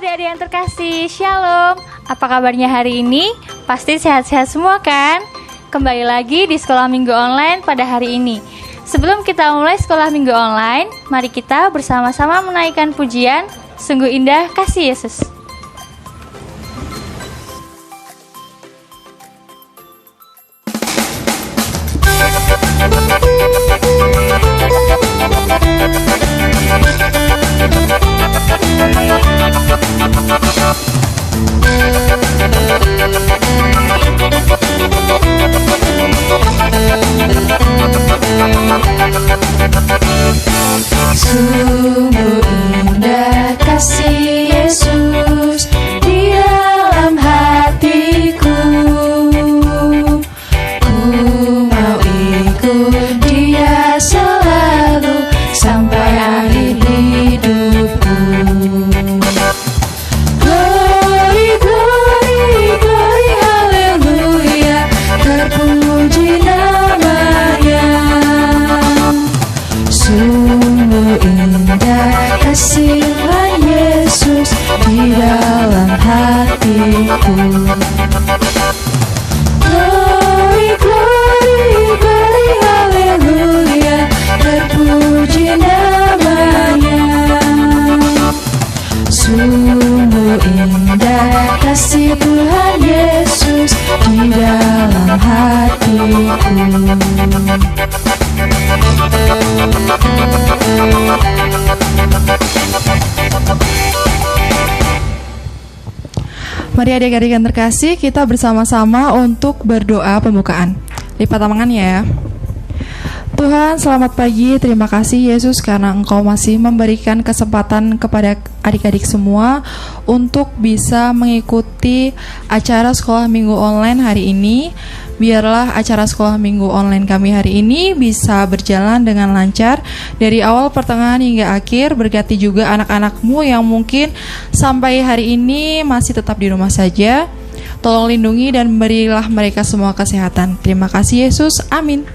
adik-adik yang terkasih, Shalom. Apa kabarnya hari ini? Pasti sehat-sehat semua kan? Kembali lagi di Sekolah Minggu Online pada hari ini. Sebelum kita mulai Sekolah Minggu Online, mari kita bersama-sama menaikkan pujian Sungguh Indah Kasih Yesus. Sungguh indah kasih Yesus di dalam hatiku. Ku mau ikut Dia selalu sampai akhir hidupku. Glory, glory, glory, haleluya, terpuji namanya. Sungguh indah kasih Tuhan Yesus di dalam hatiku. Glory, glory, glory, haleluya, terpuji namanya. Sungguh indah kasih Tuhan Yesus di dalam hatiku. Mari adik-adik yang terkasih, kita bersama-sama untuk berdoa pembukaan. Lipat tangannya ya. Tuhan, selamat pagi. Terima kasih Yesus karena Engkau masih memberikan kesempatan kepada adik-adik semua untuk bisa mengikuti acara Sekolah Minggu Online hari ini. Biarlah acara Sekolah Minggu Online kami hari ini bisa berjalan dengan lancar dari awal, pertengahan hingga akhir. Berkati juga anak-anak-Mu yang mungkin sampai hari ini masih tetap di rumah saja. Tolong lindungi dan berilah mereka semua kesehatan. Terima kasih Yesus. Amin.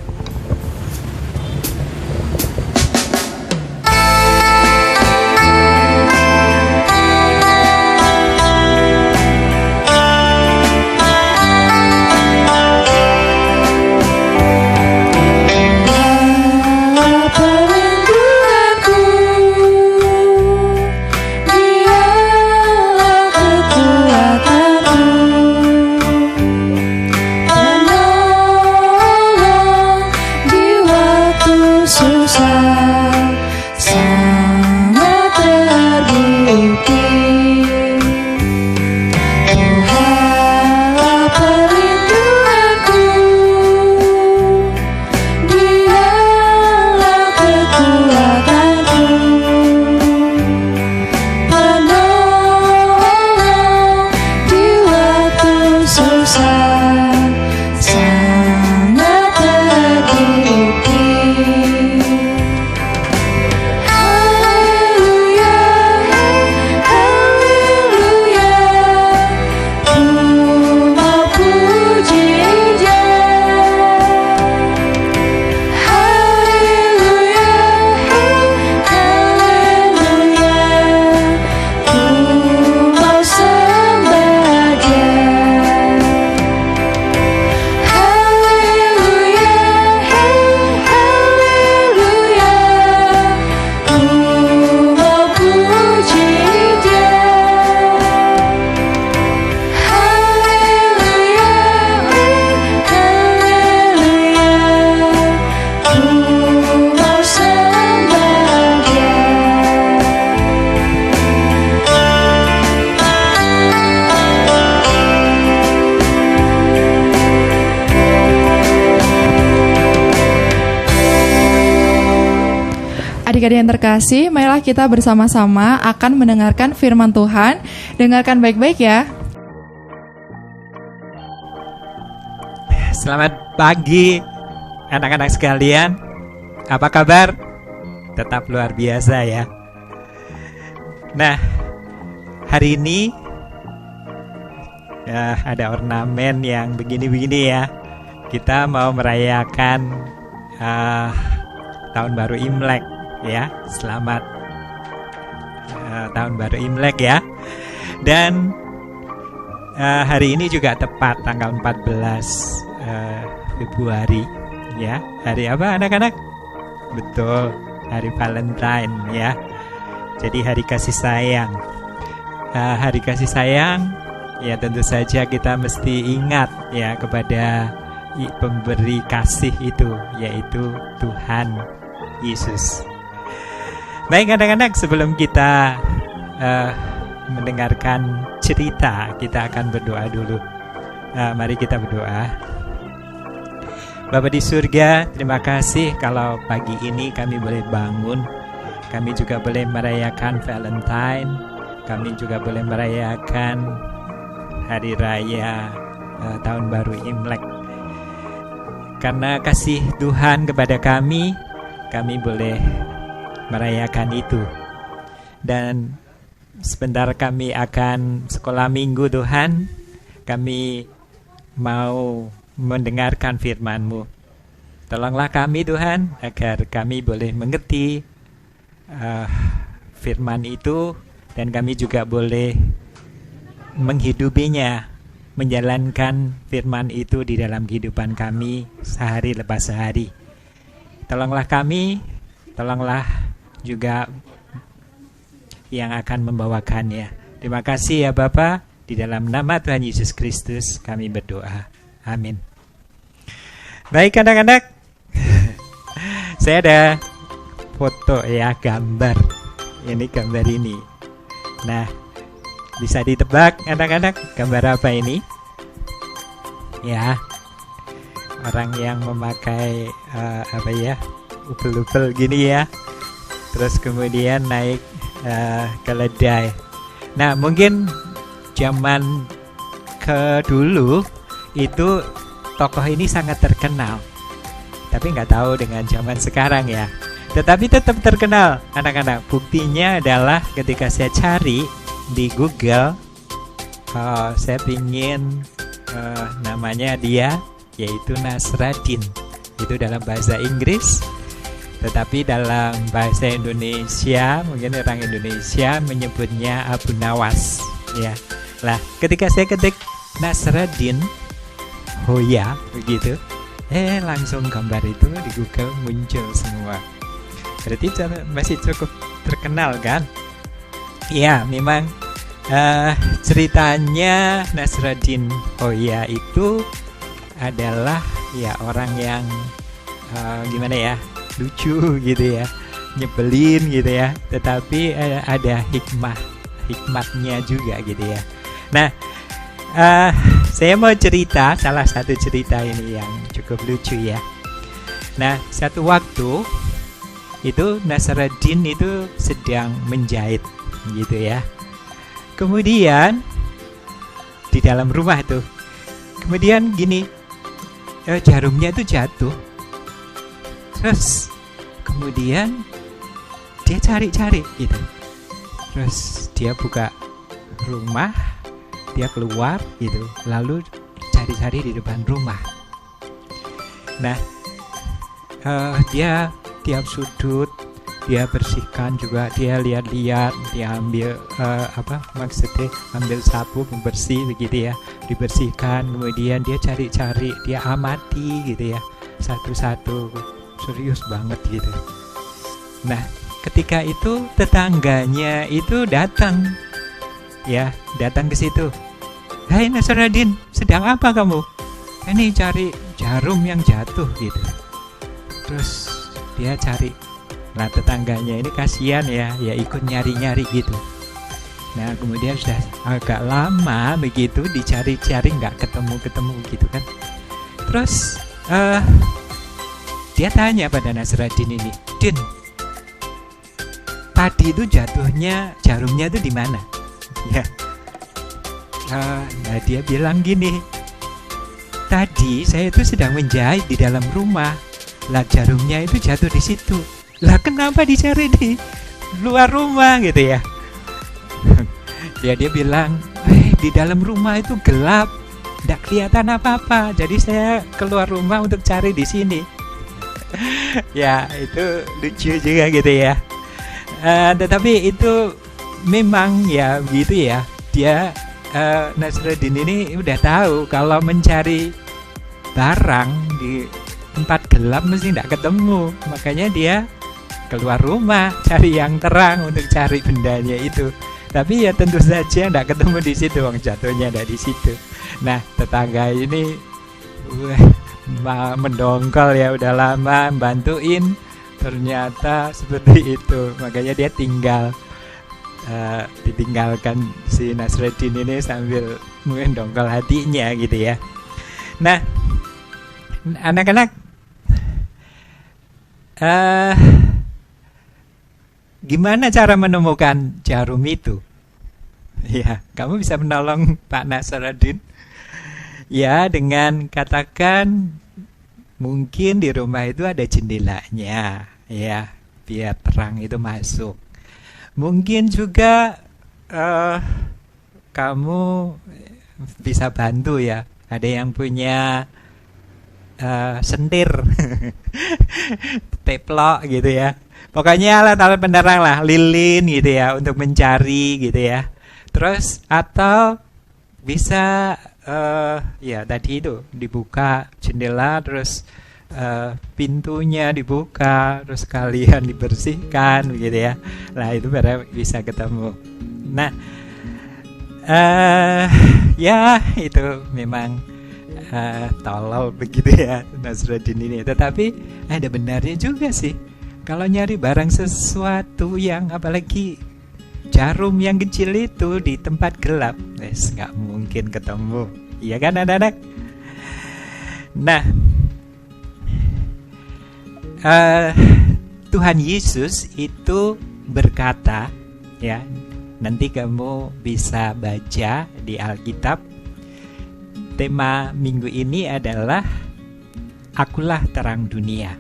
Adik-adik yang terkasih, marilah kita bersama-sama akan mendengarkan firman Tuhan. Dengarkan baik-baik ya. Selamat pagi anak-anak sekalian. Apa kabar? Tetap luar biasa ya. Nah, hari ini ya, ada ornamen yang begini-begini ya. Kita mau merayakan tahun baru Imlek ya. Selamat tahun baru Imlek ya. Dan hari ini juga tepat tanggal 14 Februari ya. Hari apa anak-anak? Betul, hari Valentine ya. Jadi hari kasih sayang. Hari kasih sayang ya, tentu saja kita mesti ingat ya kepada pemberi kasih itu, yaitu Tuhan Yesus. Baik anak-anak, sebelum kita mendengarkan cerita, kita akan berdoa dulu. Mari kita berdoa. Bapa di surga, terima kasih kalau pagi ini kami boleh bangun. Kami juga boleh merayakan Valentine. Kami juga boleh merayakan Hari Raya Tahun Baru Imlek. Karena kasih Tuhan kepada kami boleh merayakan itu. Dan sebentar kami akan sekolah minggu Tuhan. Kami mau mendengarkan firman-Mu. Tolonglah kami Tuhan, agar kami boleh mengerti firman itu. Dan kami juga boleh menghidupinya, menjalankan firman itu di dalam kehidupan kami sehari lepas sehari. Tolonglah kami, tolonglah juga yang akan membawakannya. Terima kasih ya Bapa, di dalam nama Tuhan Yesus Kristus kami berdoa. Amin. Baik anak-anak, saya ada foto ya, gambar. Ini gambar ini. Nah, bisa ditebak anak-anak gambar apa ini? Ya, orang yang memakai upel-upel gini ya. Terus kemudian naik keledai. Nah, mungkin zaman dulu itu tokoh ini sangat terkenal. Tapi nggak tahu dengan zaman sekarang ya. Tetapi tetap terkenal anak-anak. Buktinya adalah ketika saya cari di Google, saya pingin namanya dia, yaitu Nasraddin. Itu dalam bahasa Inggris. Tetapi dalam bahasa Indonesia, mungkin orang Indonesia menyebutnya Abu Nawas ya. Lah, ketika saya ketik Nasraddin Hoya begitu, langsung gambar itu di Google muncul semua. Berarti masih cukup terkenal kan? Ya, memang ceritanya Nasraddin Hoya itu adalah ya orang yang gimana ya, lucu gitu ya, nyebelin gitu ya, tetapi ada hikmatnya juga gitu ya. Nah, saya mau cerita salah satu cerita ini yang cukup lucu ya. Nah, satu waktu itu Nasraddin itu sedang menjahit gitu ya. Kemudian di dalam rumah tuh, kemudian gini, jarumnya itu jatuh. Terus kemudian dia cari-cari gitu. Terus dia buka rumah, dia keluar gitu, lalu cari-cari di depan rumah. Nah, dia tiap sudut dia bersihkan juga, dia lihat-lihat, dia ambil maksudnya ambil sapu pembersih begitu ya, dibersihkan. Kemudian dia cari-cari, dia amati gitu ya, satu-satu, serius banget gitu. Nah, ketika itu tetangganya itu datang ya, datang ke situ. Hai Nasraddin, sedang apa kamu? Ini cari jarum yang jatuh gitu. Terus dia cari. Nah, tetangganya ini kasihan ya ikut nyari-nyari gitu. Nah, kemudian sudah agak lama begitu dicari-cari, nggak ketemu gitu kan. Terus dia tanya pada Nasraddin ini, Din, tadi itu jatuhnya jarumnya itu di mana? Ya. Nah, dia bilang gini, tadi saya itu sedang menjahit di dalam rumah. Lah, jarumnya itu jatuh di situ. Lah, kenapa dicari di luar rumah gitu ya? Ya, dia bilang, di dalam rumah itu gelap, tidak kelihatan apa-apa. Jadi saya keluar rumah untuk cari di sini. Ya, itu lucu juga gitu ya. Tetapi itu memang ya begitu ya. dia Nasruddin ini udah tahu kalau mencari barang di tempat gelap mesti tidak ketemu, makanya dia keluar rumah cari yang terang untuk cari bendanya itu. Tapi ya tentu saja tidak ketemu di situ, wong jatuhnya tidak di situ. Nah, tetangga ini mendongkol ya, udah lama bantuin, ternyata seperti itu, makanya dia ditinggalkan si Nasruddin ini sambil mendongkol hatinya gitu ya. Nah, anak-anak, gimana cara menemukan jarum itu? Ya, kamu bisa menolong Pak Nasruddin ya dengan katakan mungkin di rumah itu ada jendelanya ya, biar terang itu masuk. Mungkin juga kamu bisa bantu ya, ada yang punya sentir teplok gitu ya, pokoknya alat-alat penerang lah, lilin gitu ya untuk mencari gitu ya. Terus atau bisa ya tadi itu dibuka jendela, terus pintunya dibuka, terus kalian dibersihkan gitu ya. Nah itu baru bisa ketemu. Nah ya itu memang tolol begitu ya Nasruddin ini. Tetapi ada benarnya juga sih. Kalau nyari barang sesuatu yang apalagi jarum yang kecil itu di tempat gelap, nggak mungkin ketemu. Iya kan anak-anak? Nah, Tuhan Yesus itu berkata ya, nanti kamu bisa baca di Alkitab. Tema minggu ini adalah Akulah Terang Dunia.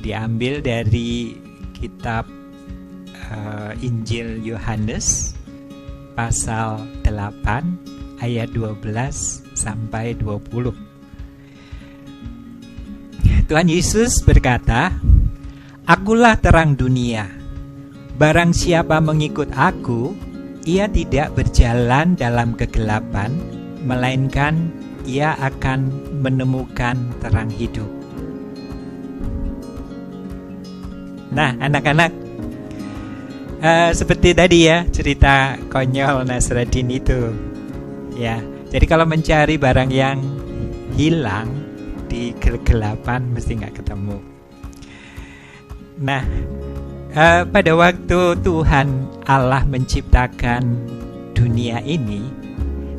Diambil dari kitab Injil Yohanes pasal 8 ayat 12 sampai 20. Tuhan Yesus berkata, Akulah terang dunia. Barang siapa mengikut aku, ia tidak berjalan dalam kegelapan, melainkan ia akan menemukan terang hidup. Nah, anak-anak, seperti tadi ya cerita konyol Nasruddin itu ya. Jadi kalau mencari barang yang hilang di kegelapan mesti nggak ketemu. Nah, pada waktu Tuhan Allah menciptakan dunia ini,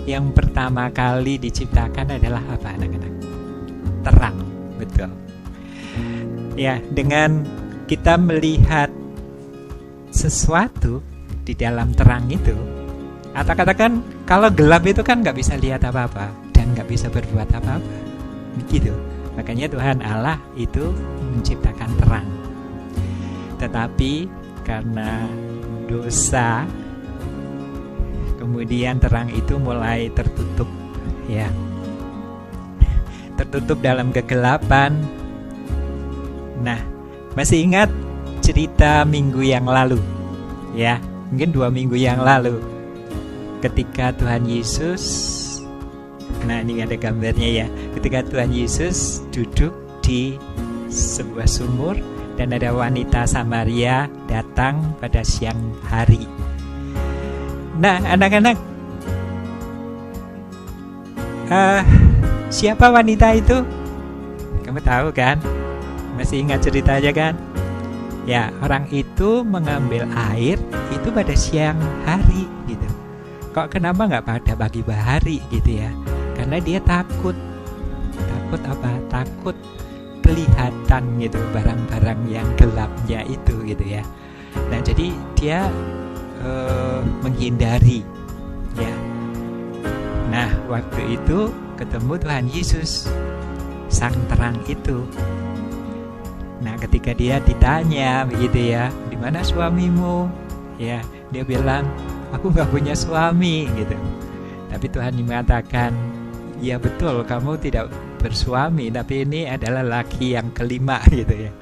yang pertama kali diciptakan adalah apa anak-anak? Terang, betul. Ya, dengan kita melihat sesuatu di dalam terang itu, atau katakan kalau gelap itu kan nggak bisa lihat apa-apa dan nggak bisa berbuat apa-apa, begitu. Makanya Tuhan Allah itu menciptakan terang. Tetapi karena dosa, kemudian terang itu mulai tertutup, ya, tertutup dalam kegelapan. Nah, masih ingat cerita minggu yang lalu, ya, mungkin 2 minggu yang lalu, ketika Tuhan Yesus, nah ini ada gambarnya ya, ketika Tuhan Yesus duduk di sebuah sumur dan ada wanita Samaria datang pada siang hari. Nah, anak-anak, siapa wanita itu? Kamu tahu kan? Masih ingat ceritanya kan? Ya, orang itu mengambil air itu pada siang hari gitu. Kok kenapa nggak pada pagi hari gitu ya? Karena dia takut. Takut apa? Takut kelihatan gitu barang-barang yang gelapnya itu gitu ya. Nah, jadi dia menghindari ya. Nah, waktu itu ketemu Tuhan Yesus, sang terang itu. Nah, ketika dia ditanya begitu ya, di mana suamimu? Ya, dia bilang, aku nggak punya suami gitu. Tapi Tuhan mengatakan, ya betul, kamu tidak bersuami, tapi ini adalah laki yang kelima gitu ya.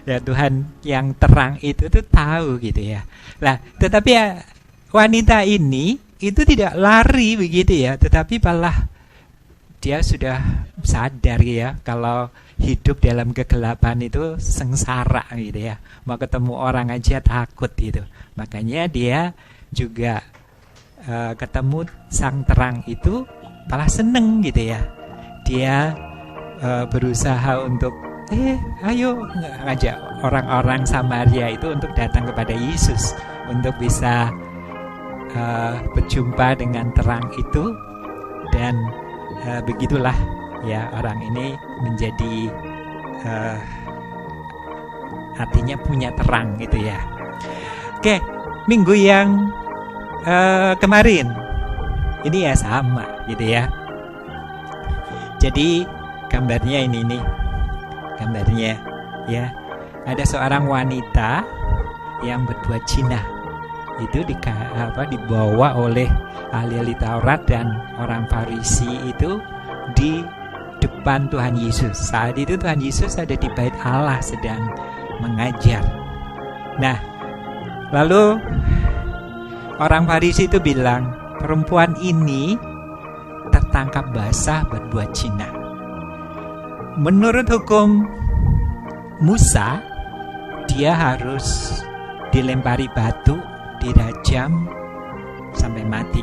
Ya, Tuhan yang terang itu tuh tahu gitu ya. Nah, tetapi ya, wanita ini itu tidak lari begitu ya, tetapi malah dia sudah sadar ya kalau hidup dalam kegelapan itu sengsara gitu ya. Mau ketemu orang aja takut gitu. Makanya dia juga ketemu sang terang itu malah seneng gitu ya. Dia berusaha untuk ayo ngajak orang-orang Samaria itu untuk datang kepada Yesus, untuk bisa berjumpa dengan terang itu. Dan begitulah ya, orang ini menjadi artinya punya terang gitu ya. Oke, minggu yang kemarin ini ya sama gitu ya. Jadi gambarnya ini nih, gambarnya ya, ada seorang wanita yang berbuat zina. Itu dibawa oleh ahli Taurat dan orang Farisi itu di depan Tuhan Yesus. Saat itu Tuhan Yesus ada di bait Allah sedang mengajar. Nah, lalu orang Farisi itu bilang, perempuan ini tertangkap basah berbuat zina. Menurut hukum Musa, dia harus dilempari batu, dirajam sampai mati.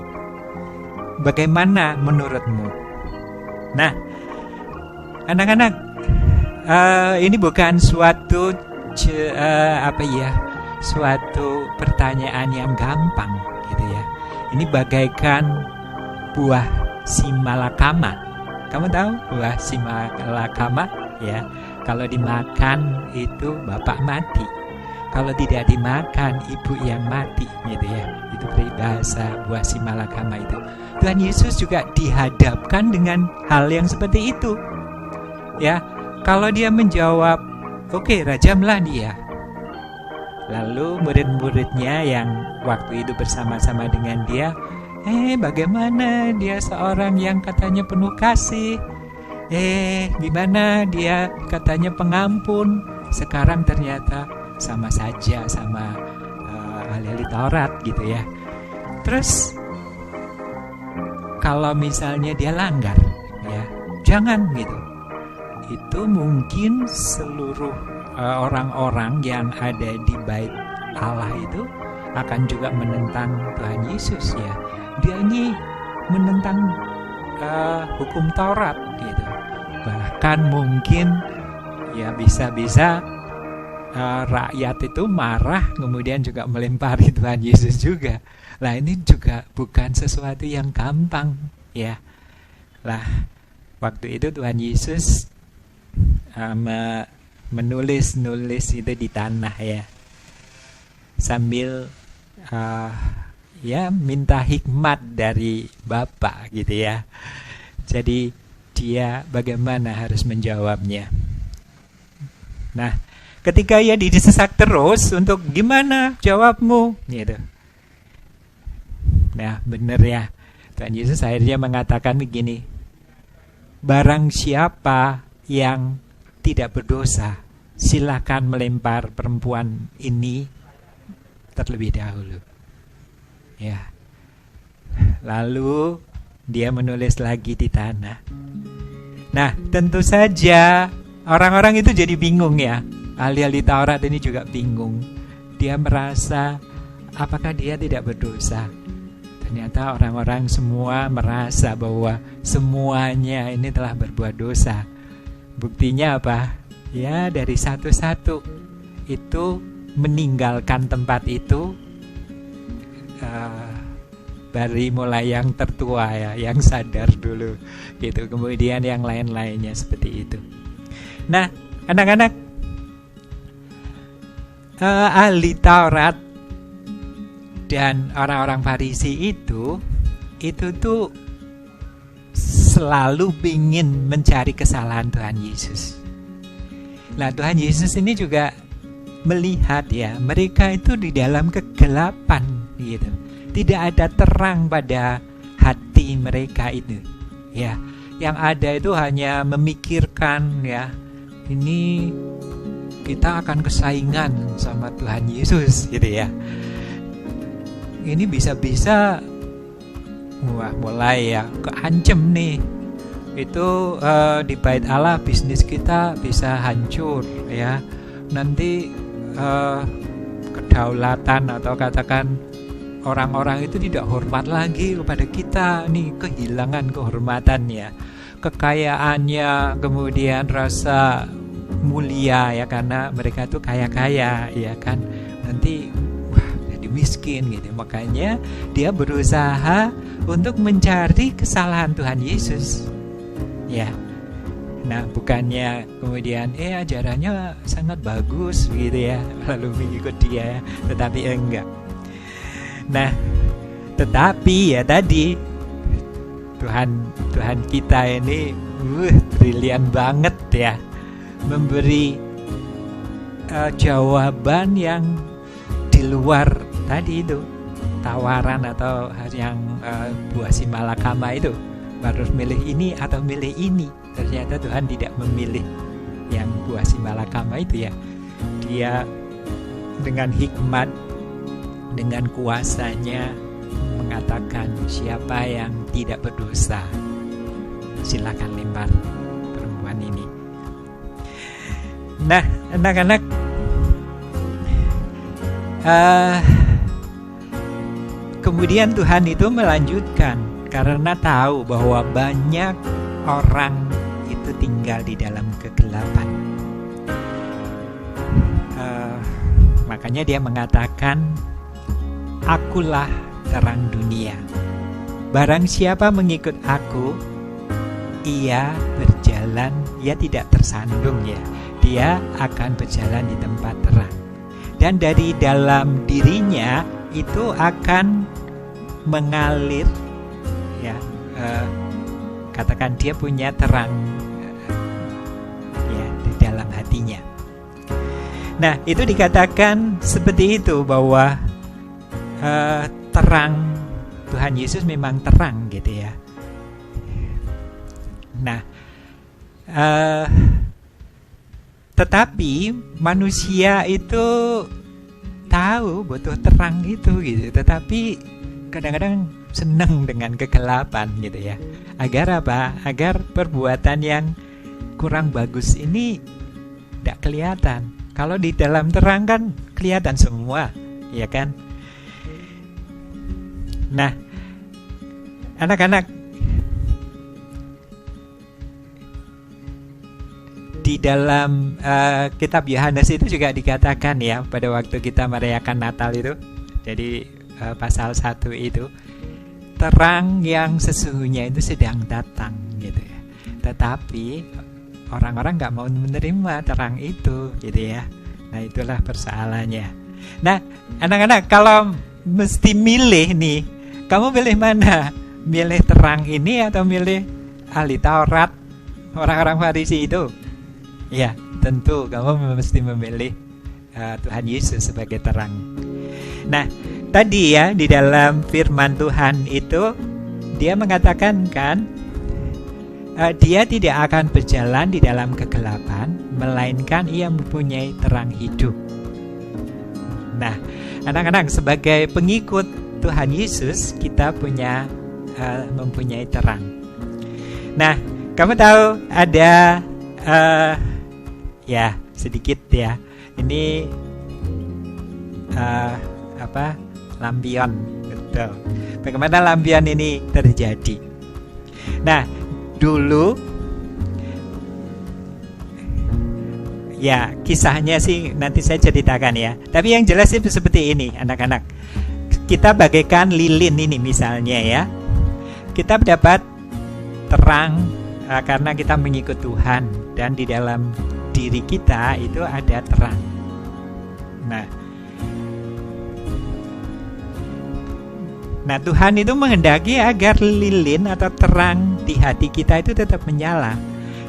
Bagaimana menurutmu? Nah, anak-anak, ini bukan suatu suatu pertanyaan yang gampang gitu ya. Ini bagaikan buah simalakama. Kamu tahu buah simalakama ya? Kalau dimakan itu bapak mati. Kalau tidak dimakan ibu yang mati gitu ya. Itu peribahasa buah simalakama itu. Tuhan Yesus juga dihadapkan dengan hal yang seperti itu. Ya, kalau dia menjawab, "Oke, rajamlah dia." Lalu murid-muridnya yang waktu itu bersama-sama dengan dia, bagaimana dia seorang yang katanya penuh kasih? Gimana dia katanya pengampun? Sekarang ternyata sama saja sama ahli Taurat gitu ya. Terus kalau misalnya dia langgar ya, jangan gitu. Itu mungkin seluruh orang-orang yang ada di bait Allah itu akan juga menentang Tuhan Yesus ya. Dia ini menentang hukum Taurat gitu. Bahkan mungkin ya bisa-bisa rakyat itu marah, kemudian juga melempari Tuhan Yesus juga. Lah ini juga bukan sesuatu yang gampang ya. Lah waktu itu Tuhan Yesus menulis itu di tanah ya, sambil ya minta hikmat dari Bapa gitu ya. Jadi dia bagaimana harus menjawabnya. Nah, ketika ia didesak terus untuk gimana jawabmu gitu. Nah, benar ya. Tuhan Yesus akhirnya mengatakan begini, barang siapa yang tidak berdosa, silakan melempar perempuan ini terlebih dahulu. Ya. Lalu dia menulis lagi di tanah. Nah, tentu saja orang-orang itu jadi bingung ya. Ahli-ahli Taurat ini juga bingung. Dia merasa apakah dia tidak berdosa? Ternyata orang-orang semua merasa bahwa semuanya ini telah berbuat dosa. Buktinya apa? Ya, dari satu-satu itu meninggalkan tempat itu, dari mulai yang tertua ya, yang sadar dulu gitu, kemudian yang lain-lainnya seperti itu. Nah, anak-anak, ahli Taurat dan orang-orang Farisi itu tuh selalu ingin mencari kesalahan Tuhan Yesus. Nah, Tuhan Yesus ini juga melihat ya, mereka itu di dalam kegelapan gitu. Tidak ada terang pada hati mereka itu. Ya, yang ada itu hanya memikirkan ya, ini kita akan kesaingan sama Tuhan Yesus gitu ya. ini bisa-bisa wah mulai ya keancam nih. Itu di bait Allah bisnis kita bisa hancur ya. Nanti kedaulatan atau katakan orang-orang itu tidak hormat lagi kepada kita, nih kehilangan kehormatannya, kekayaannya, kemudian rasa mulia ya karena mereka itu kaya-kaya ya kan, nanti wah jadi miskin gitu. Makanya dia berusaha untuk mencari kesalahan Tuhan Yesus ya. Nah, bukannya kemudian ajarannya sangat bagus gitu ya, lalu mengikut dia, tetapi enggak. Nah, tetapi ya tadi Tuhan kita ini brilian banget ya, memberi jawaban yang di luar tadi itu tawaran atau yang buah si malakama itu, harus milih ini atau milih ini. Ternyata Tuhan tidak memilih yang buah si malakama itu ya. Dia dengan hikmat, dengan kuasanya mengatakan siapa yang tidak berdosa silakan lempar perempuan ini. Nah, anak-anak, kemudian Tuhan itu melanjutkan karena tahu bahwa banyak orang itu tinggal di dalam kegelapan. Makanya dia mengatakan, akulah terang dunia. Barang siapa mengikut aku, ia berjalan, ia tidak tersandung ya. Dia akan berjalan di tempat terang. Dan dari dalam dirinya itu akan mengalir ya, katakan dia punya terang ya di dalam hatinya. Nah, itu dikatakan seperti itu bahwa terang Tuhan Yesus memang terang gitu ya. Nah, tetapi manusia itu tahu butuh terang itu gitu, tetapi kadang-kadang senang dengan kegelapan gitu ya. Agar apa? Agar perbuatan yang kurang bagus ini tidak kelihatan. Kalau di dalam terang kan kelihatan semua, ya kan? Nah, anak-anak, di dalam kitab Yohanes itu juga dikatakan ya, pada waktu kita merayakan Natal itu, jadi pasal 1 itu, terang yang sesungguhnya itu sedang datang gitu ya. Tetapi orang-orang nggak mau menerima terang itu gitu ya. Nah, itulah persoalannya. Nah, anak-anak, kalau mesti milih nih, kamu pilih mana? Milih terang ini atau milih ahli Taurat, orang-orang Farisi itu? Ya, tentu kamu mesti memilih Tuhan Yesus sebagai terang. Nah, tadi ya di dalam firman Tuhan itu dia mengatakan kan, dia tidak akan berjalan di dalam kegelapan, melainkan ia mempunyai terang hidup. Nah, anak-anak, sebagai pengikut Tuhan Yesus, kita mempunyai terang. Nah, kamu tahu ada ya sedikit ya. Ini lampion, betul. Bagaimana lampion ini terjadi? Nah, dulu ya kisahnya sih nanti saya ceritakan ya. Tapi yang jelas itu seperti ini, anak-anak. Kita bagaikan lilin ini misalnya ya. Kita dapat terang karena kita mengikut Tuhan, dan di dalam diri kita itu ada terang. Nah, Tuhan itu menghendaki agar lilin atau terang di hati kita itu tetap menyala.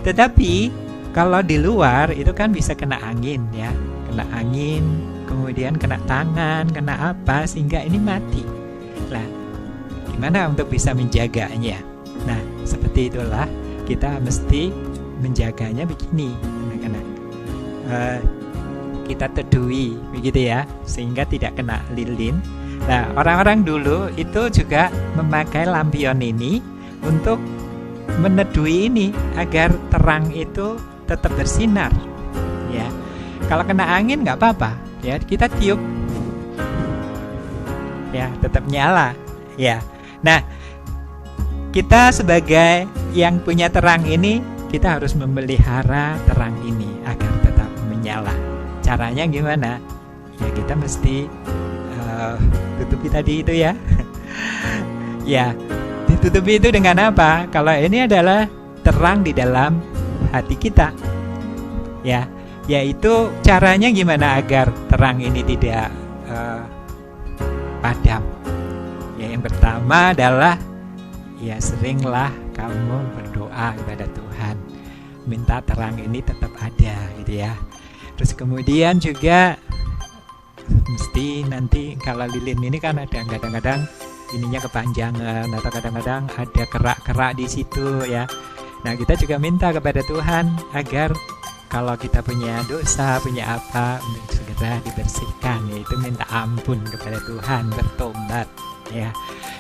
Tetapi kalau di luar itu kan bisa kena angin ya, kena angin, kemudian kena tangan, kena apa, sehingga ini mati. Nah, gimana untuk bisa menjaganya? Nah, seperti itulah kita mesti menjaganya begini, anak-anak. Kita teduhi begitu ya, sehingga tidak kena lilin. Nah, orang-orang dulu itu juga memakai lampion ini untuk meneduhi ini agar terang itu tetap bersinar. Ya, kalau kena angin nggak apa-apa. Ya, kita tiup, ya tetap nyala. Ya, nah kita sebagai yang punya terang ini, kita harus memelihara terang ini agar tetap menyala. Caranya gimana? Ya kita mesti tutupi tadi itu ya. Ya, ditutupi itu dengan apa? Kalau ini adalah terang di dalam hati kita. Ya, yaitu caranya gimana agar terang ini tidak padam. Ya, yang pertama adalah ya seringlah kamu berdoa kepada Tuhan, minta terang ini tetap ada gitu ya. Terus kemudian juga mesti nanti kalau lilin ini kan ada kadang-kadang ininya kepanjangan atau kadang-kadang ada kerak-kerak di situ ya. Nah, kita juga minta kepada Tuhan agar kalau kita punya dosa, punya apa, untuk segera dibersihkan, yaitu minta ampun kepada Tuhan, bertobat ya.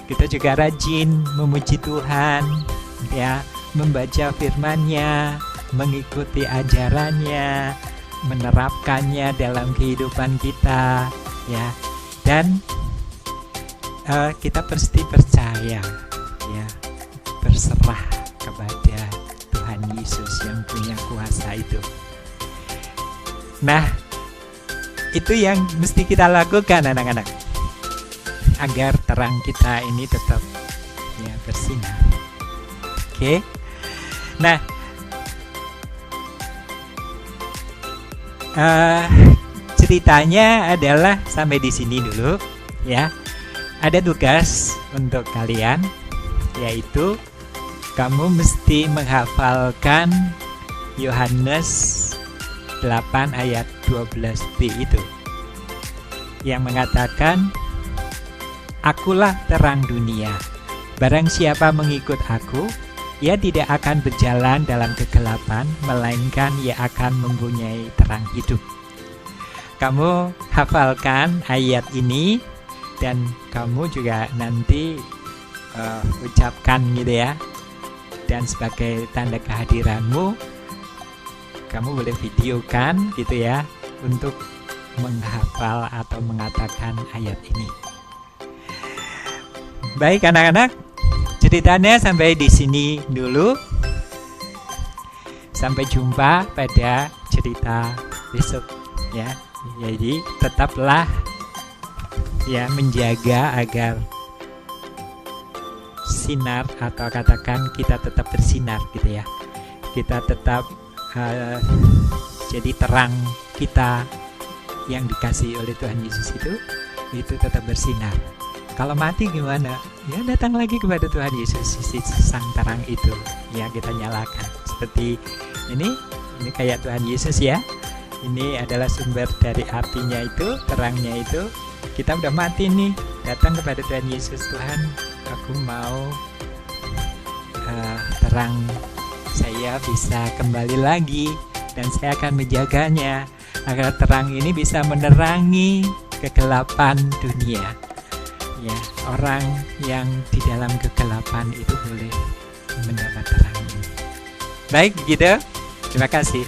Kita juga rajin memuji Tuhan ya, membaca firman-Nya, mengikuti ajarannya, menerapkannya dalam kehidupan kita ya. Dan kita pasti percaya ya, berserah kepada Tuhan Yesus yang punya kuasa itu. Nah, itu yang mesti kita lakukan anak-anak, agar terang kita ini tetap ya bersinar. Oke. Nah, ceritanya adalah sampai di sini dulu ya. Ada tugas untuk kalian, yaitu kamu mesti menghafalkan Yohanes 8 ayat 12b itu, yang mengatakan, Akulah terang dunia. Barang siapa mengikut aku, ia tidak akan berjalan dalam kegelapan, melainkan ia akan mempunyai terang hidup. Kamu hafalkan ayat ini, dan kamu juga nanti ucapkan gitu ya. Dan sebagai tanda kehadiranmu, kamu boleh videokan gitu ya, untuk menghafal atau mengatakan ayat ini. Baik anak-anak, ceritanya sampai di sini dulu. Sampai jumpa pada cerita besok ya. Jadi tetaplah ya menjaga agar sinar, atau katakan kita tetap bersinar gitu ya. Kita tetap jadi terang kita yang dikasih oleh Tuhan Yesus itu tetap bersinar. Kalau mati gimana? Ya datang lagi kepada Tuhan Yesus, sang terang itu. Ya kita nyalakan. Seperti ini kayak Tuhan Yesus ya. Ini adalah sumber dari apinya itu, terangnya itu. Kita udah mati nih, datang kepada Tuhan Yesus. Tuhan, aku mau terang saya bisa kembali lagi, dan saya akan menjaganya agar terang ini bisa menerangi kegelapan dunia. Ya, orang yang di dalam kegelapan itu boleh mendapat terang ini. Baik, begitu. Terima kasih.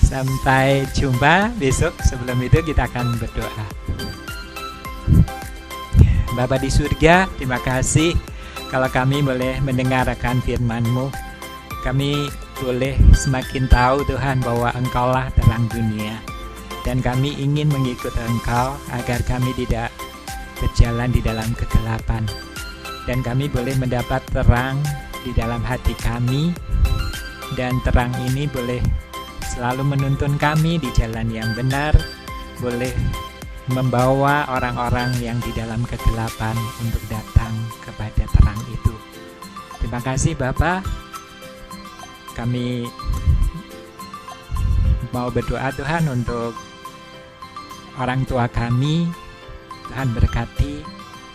Sampai jumpa besok. Sebelum itu kita akan berdoa. Bapa di surga, terima kasih kalau kami boleh mendengarkan firman-Mu. Kami boleh semakin tahu Tuhan bahwa Engkaulah terang dunia, dan kami ingin mengikut Engkau agar kami tidak berjalan di dalam kegelapan, dan kami boleh mendapat terang di dalam hati kami, dan terang ini boleh selalu menuntun kami di jalan yang benar, boleh membawa orang-orang yang di dalam kegelapan untuk datang kepada terang itu. Terima kasih Bapa. Kami mau berdoa Tuhan untuk orang tua kami. Tuhan berkati,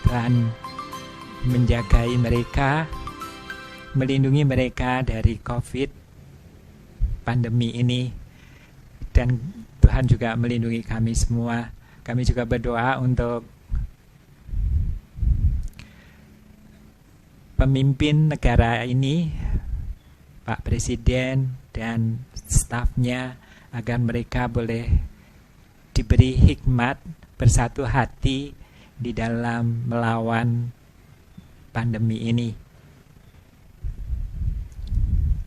Tuhan menjagai mereka, melindungi mereka dari COVID, pandemi ini, dan Tuhan juga melindungi kami semua. Kami juga berdoa untuk pemimpin negara ini, Pak Presiden dan stafnya, agar mereka boleh diberi hikmat, bersatu hati di dalam melawan pandemi ini.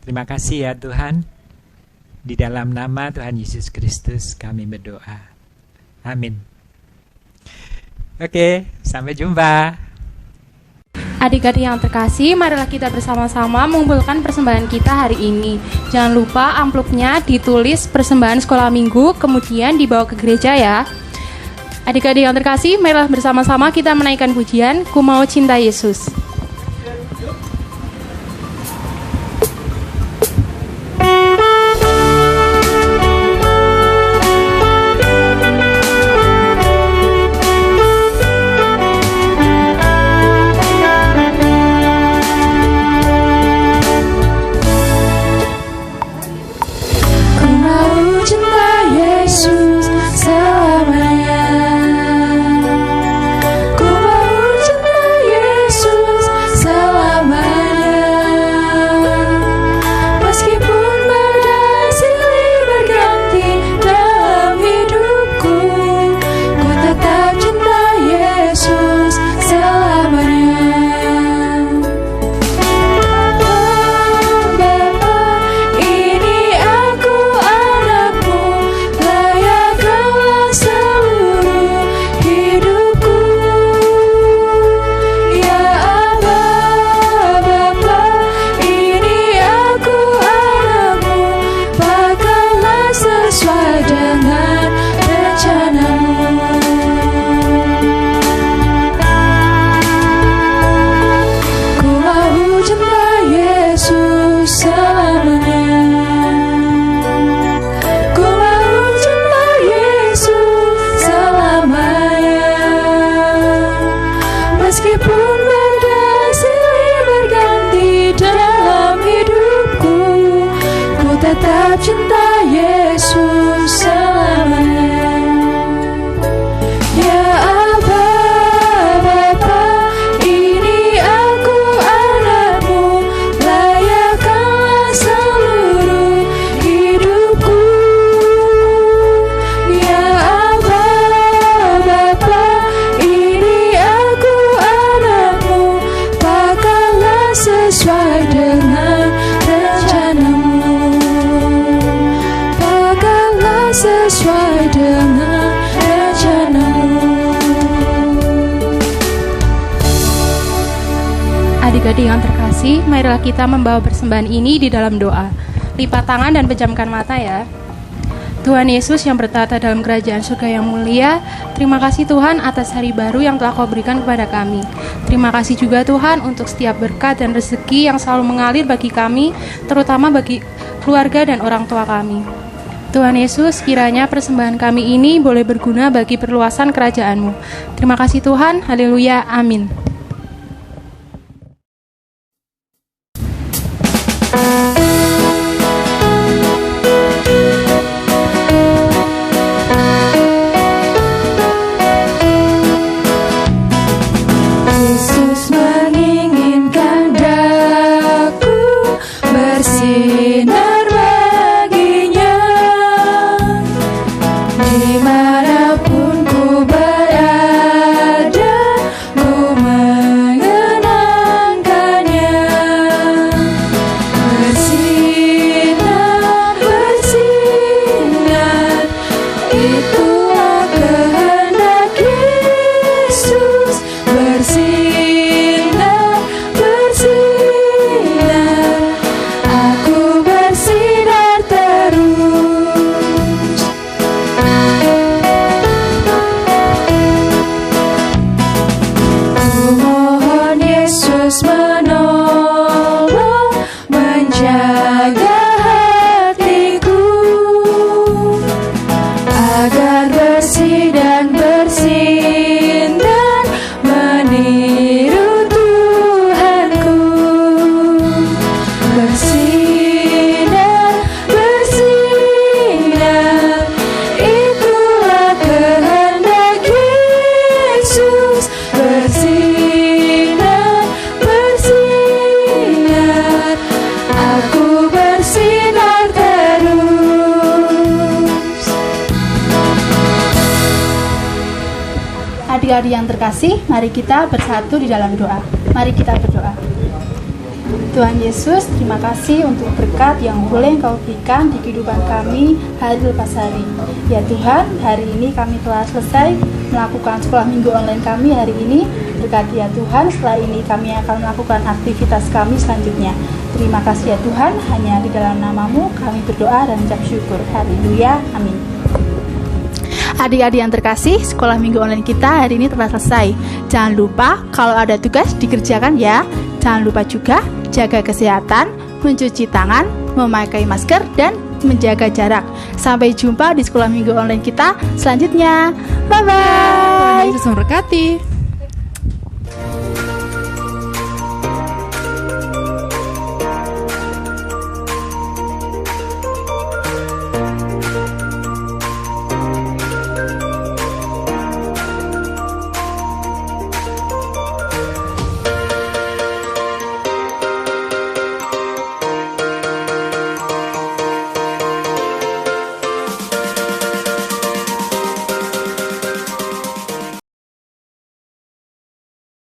Terima kasih ya Tuhan. Di dalam nama Tuhan Yesus Kristus kami berdoa. Amin. Oke, sampai jumpa. Adik-adik yang terkasih, marilah kita bersama-sama mengumpulkan persembahan kita hari ini. Jangan lupa amplopnya ditulis persembahan sekolah minggu, kemudian dibawa ke gereja ya. Adik-adik yang terkasih, marilah bersama-sama kita menaikkan pujian, Ku Mau Cinta Yesus. Adik-adik yang terkasih, marilah kita membawa persembahan ini di dalam doa. Lipat tangan dan pejamkan mata ya. Tuhan Yesus yang bertata dalam kerajaan surga yang mulia, terima kasih Tuhan atas hari baru yang telah Kau berikan kepada kami. Terima kasih juga Tuhan untuk setiap berkat dan rezeki yang selalu mengalir bagi kami, terutama bagi keluarga dan orang tua kami. Tuhan Yesus, kiranya persembahan kami ini boleh berguna bagi perluasan kerajaan-Mu. Terima kasih Tuhan, haleluya, amin. Bersinar, bersinar. Adik-adik yang terkasih, mari kita bersatu di dalam doa. Mari kita berdoa. Tuhan Yesus, terima kasih untuk berkat yang boleh Engkau berikan di kehidupan kami hari lepas hari. Ya Tuhan, hari ini kami telah selesai melakukan sekolah minggu online kami hari ini. Berkati ya Tuhan, setelah ini kami akan melakukan aktivitas kami selanjutnya. Terima kasih ya Tuhan, hanya di dalam nama-Mu kami berdoa dan ucap syukur. Haleluya, amin. Adik-adik yang terkasih, sekolah minggu online kita hari ini telah selesai. Jangan lupa kalau ada tugas dikerjakan ya. Jangan lupa juga jaga kesehatan, mencuci tangan, memakai masker, dan menjaga jarak. Sampai jumpa di sekolah minggu online kita selanjutnya. Bye-bye. Tuhan Yesus memberkati.